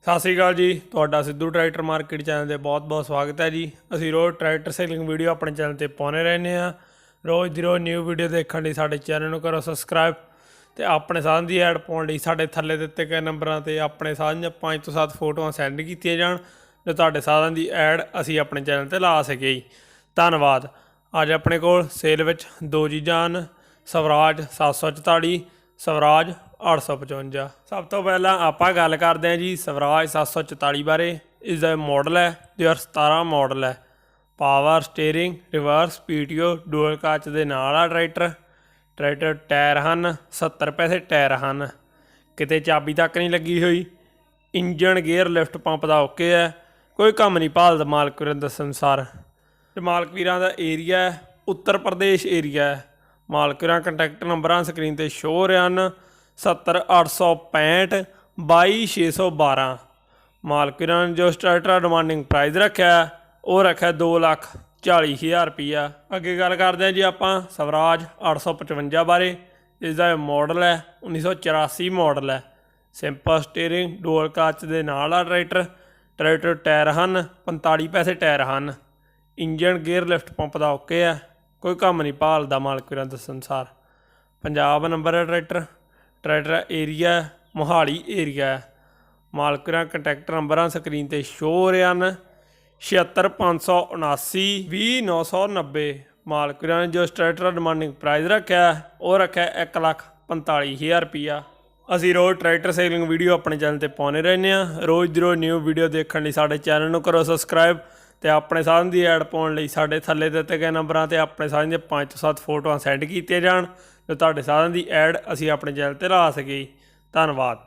ਸਤਿ ਸ਼੍ਰੀ ਅਕਾਲ ਜੀ। ਤੁਹਾਡਾ ਸਿੱਧੂ ਟਰੈਕਟਰ ਮਾਰਕੀਟ ਚੈਨਲ ਤੇ ਬਹੁਤ ਸਵਾਗਤ ਹੈ ਜੀ। ਅਸੀਂ ਰੋਜ਼ ਟਰੈਕਟਰ ਸੇਲਿੰਗ ਵੀਡੀਓ ਆਪਣੇ ਚੈਨਲ ਤੇ ਪਾਉਂਦੇ ਰਹਿੰਦੇ ਹਾਂ। ਰੋਜ਼ ਦੀ ਰੋਜ਼ ਨਿਊ ਵੀਡੀਓ ਦੇਖਣ ਲਈ ਸਾਡੇ ਚੈਨਲ ਨੂੰ ਕਰੋ ਸਬਸਕ੍ਰਾਈਬ ਤੇ ਆਪਣੇ ਸਾਧਨ ਦੀ ਐਡ ਪਾਉਣ ਲਈ ਸਾਡੇ ਥੱਲੇ ਦਿੱਤੇ ਗਏ ਨੰਬਰਾਂ ਤੇ ਆਪਣੇ ਸਾਧਨ ਦੀਆਂ 5 ਤੋਂ 7 ਫੋਟੋਆਂ ਸੈਂਡ ਕੀਤੀਆਂ ਜਾਣ ਜੋ ਤੁਹਾਡੇ ਸਾਧਨ ਦੀ ਐਡ ਅਸੀਂ ਆਪਣੇ ਚੈਨਲ ਤੇ ਲਾ ਸਕੀਏ ਜੀ। ਧੰਨਵਾਦ। ਅੱਜ ਆਪਣੇ ਕੋਲ ਸੇਲ ਵਿੱਚ ਦੋ ਚੀਜ਼ਾਂ ਹਨ, ਸਵਰਾਜ 744, ਸਵਰਾਜ 855। ਸਭ ਤੋਂ ਪਹਿਲਾਂ ਆਪਾਂ ਗੱਲ ਕਰਦੇ ਹਾਂ ਜੀ ਸਵਰਾਜ 744 ਬਾਰੇ। ਇਸ ਦਾ ਮਾਡਲ ਹੈ 2017 ਮਾਡਲ ਹੈ। Power steering, reverse, PTO, dual ਕੱਚ ਦੇ ਨਾਲ ਆ ਟਰੈਕਟਰ ਟਾਇਰ ਹਨ 70 ਪੈਸੇ ਟਾਇਰ ਹਨ, ਕਿਤੇ ਚਾਬੀ ਤੱਕ ਨਹੀਂ ਲੱਗੀ ਹੋਈ। ਇੰਜਣ ਗੇਅਰ ਲਿਫਟ ਪੰਪ ਦਾ ਓਕੇ ਹੈ, ਕੋਈ ਕੰਮ ਨਹੀਂ ਭਾਲਦਾ। ਮਾਲਕ ਵੀਰਾਂ ਦੱਸਣ ਅਨੁਸਾਰ ਮਾਲਕ ਵੀਰਾਂ ਦਾ ਏਰੀਆ ਉੱਤਰ ਪ੍ਰਦੇਸ਼ ਏਰੀਆ ਹੈ। ਮਾਲਕ ਵੀਰਾਂ ਕੰਟੈਕਟ ਨੰਬਰਾਂ ਸਕਰੀਨ 'ਤੇ ਸ਼ੋ ਹੋ ਰਹੇ ਹਨ 70 865 22 612। ਮਾਲਕ ਵੀਰਾਂ ਨੇ ਜੋ ਟਰੈਕਟਰ ਡਿਮਾਂਡਿੰਗ ਪ੍ਰਾਈਜ਼ ਰੱਖਿਆ ਉਹ ਰੱਖਿਆ 2,40,000 ਰੁਪਈਆ। ਅੱਗੇ ਗੱਲ ਕਰਦੇ ਹਾਂ ਜੀ ਆਪਾਂ ਸਵਰਾਜ 855 ਬਾਰੇ। ਇਸ ਦਾ ਮਾਡਲ ਹੈ 1984 ਮਾਡਲ ਹੈ। ਸਿੰਪਲ ਸਟੀਅਰਿੰਗ, ਡੂਅਲ ਕੱਚ ਦੇ ਨਾਲ ਆ ਟਰੈਕਟਰ ਟਾਇਰ ਹਨ 45 ਪੈਸੇ ਟਾਇਰ ਹਨ। ਇੰਜਣ ਗੇਅਰ ਲਿਫਟ ਪੰਪ ਦਾ ਓਕੇ ਹੈ, ਕੋਈ ਕੰਮ ਨਹੀਂ ਭਾਲਦਾ। ਮਾਲਕ ਵੀਰਾਂ ਦੱਸਣ ਅਨੁਸਾਰ ਪੰਜਾਬ ਨੰਬਰ ਹੈ ਟਰੈਕਟਰ ਏਰੀਆ ਮੋਹਾਲੀ ਏਰੀਆ ਹੈ। ਮਾਲਕ ਵੀਰਾਂ ਕੰਟੈਕਟ ਨੰਬਰਾਂ ਸਕਰੀਨ 'ਤੇ ਸ਼ੋ ਹੋ ਰਹੇ ਹਨ 76 579 20 990। ਮਾਲਕ ਵੀਰਾਂ ਨੇ ਜੋ ਟਰੈਕਟਰ ਡਿਮਾਂਡਿੰਗ ਪ੍ਰਾਈਜ਼ ਰੱਖਿਆ ਉਹ ਰੱਖਿਆ 1,45,000 ਰੁਪਈਆ। ਅਸੀਂ ਰੋਜ਼ ਟਰੈਕਟਰ ਸੇਲਿੰਗ ਵੀਡੀਓ ਆਪਣੇ ਚੈਨਲ 'ਤੇ ਪਾਉਂਦੇ ਰਹਿੰਦੇ ਹਾਂ। ਰੋਜ਼ ਦੀ ਰੋਜ਼ ਨਿਊ ਵੀਡੀਓ ਦੇਖਣ ਲਈ ਸਾਡੇ ਚੈਨਲ ਨੂੰ ਕਰੋ ਸਬਸਕ੍ਰਾਈਬ ਤੇ ਆਪਣੇ ਸਾਧਨ ਦੀ ਐਡ ਪਾਉਣ ਲਈ ਸਾਡੇ ਥੱਲੇ ਦਿੱਤੇ ਗਏ ਨੰਬਰਾਂ 'ਤੇ ਆਪਣੇ ਸਾਧਨ ਦੀਆਂ 5 ਤੋਂ 7 ਫੋਟੋਆਂ ਸੈਂਡ ਕੀਤੀਆਂ ਜਾਣ ਜੋ ਤੁਹਾਡੇ ਸਾਧਨ ਦੀ ਐਡ ਅਸੀਂ ਆਪਣੇ ਚੈਨਲ 'ਤੇ ਲਾ ਸਕੀਏ। ਧੰਨਵਾਦ।